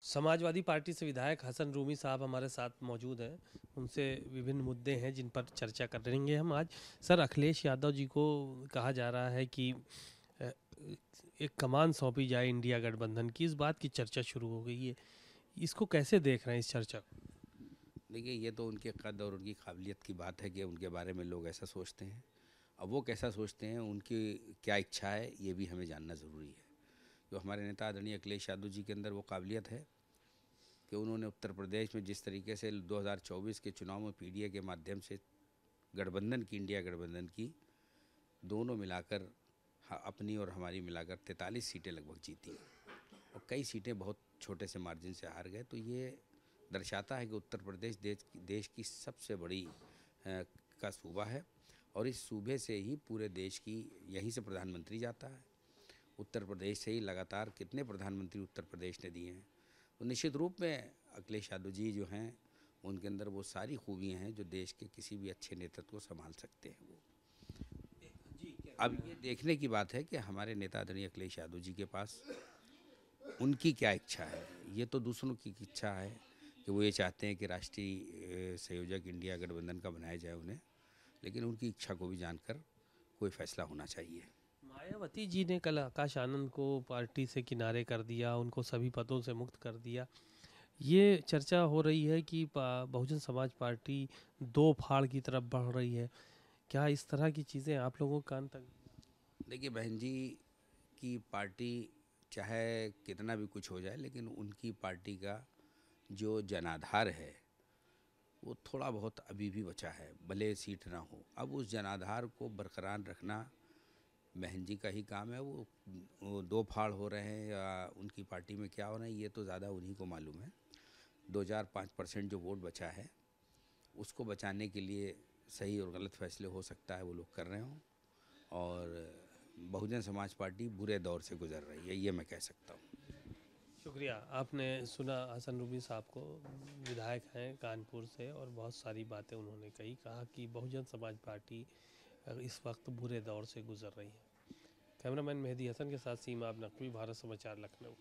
Samajwadi party से विधायक हसन रूमी साहब हमारे साथ मौजूद हैं। उनसे विभिन्न मुद्दे हैं जिन पर चर्चा करेंगे हम आज। सर, अखिलेश यादव जी को कहा जा रहा है कि अ, एक कमान सौंपी जाए इंडिया गठबंधन की, इस बात की चर्चा शुरू हो गई है। इसको कैसे देख रहे हैं इस चर्चा को? देखिए, ये तो उनके कद और उनकी काबिलियत की बात है कि उनके बारे में लोग ऐसा सोचते हैं। अब वो कैसा सोचते हैं, उनकी क्या इच्छा है, ये भी हमें जानना ज़रूरी है। जो हमारे नेता आदरणीय अखिलेश यादव जी के अंदर वो काबिलियत है कि उन्होंने उत्तर प्रदेश में जिस तरीके से 2024 के चुनाव में पीडीए के माध्यम से गठबंधन की, इंडिया गठबंधन की दोनों मिलाकर, अपनी और हमारी मिलाकर 43 सीटें लगभग जीती और कई सीटें बहुत छोटे से मार्जिन से हार गए। तो ये दर्शाता है कि उत्तर प्रदेश देश की सबसे बड़ी का सूबा है और इस सूबे से ही पूरे देश की, यहीं से प्रधानमंत्री जाता है। उत्तर प्रदेश से ही लगातार कितने प्रधानमंत्री उत्तर प्रदेश ने दिए हैं। तो निश्चित रूप में अखिलेश यादव जी जो हैं, उनके अंदर वो सारी खूबियाँ हैं जो देश के किसी भी अच्छे नेतृत्व को संभाल सकते हैं। वो अब ये देखने की बात है कि हमारे नेता आदरणीय अखिलेश यादव जी के पास उनकी क्या इच्छा है। ये तो दूसरों की इच्छा है कि वो ये चाहते हैं कि राष्ट्रीय संयोजक इंडिया गठबंधन का बनाया जाए उन्हें, लेकिन उनकी इच्छा को भी जानकर कोई फैसला होना चाहिए। मायावती जी ने कल आकाश आनंद को पार्टी से किनारे कर दिया, उनको सभी पदों से मुक्त कर दिया। ये चर्चा हो रही है कि बहुजन समाज पार्टी दो फाड़ की तरफ बढ़ रही है। क्या इस तरह की चीज़ें आप लोगों के कान तक? देखिए बहन जी, की पार्टी चाहे कितना भी कुछ हो जाए, लेकिन उनकी पार्टी का जो जनाधार है वो थोड़ा बहुत अभी भी बचा है, भले सीट ना हो। अब उस जनाधार को बरकरार रखना बहन जी का ही काम है। वो दो फाड़ हो रहे हैं या उनकी पार्टी में क्या हो रहा है, ये तो ज़्यादा उन्हीं को मालूम है। 2005% जो वोट बचा है, उसको बचाने के लिए सही और गलत फैसले हो सकता है वो लोग कर रहे हों, और बहुजन समाज पार्टी बुरे दौर से गुजर रही है, ये मैं कह सकता हूँ। शुक्रिया। आपने सुना हसन रूमी साहब को, विधायक हैं कानपुर से, और बहुत सारी बातें उन्होंने कही। कहा कि बहुजन समाज पार्टी इस वक्त बुरे दौर से गुजर रही है। कैमरामैन मेहदी हसन के साथ सीमा अब नकवी, भारत समाचार, लखनऊ।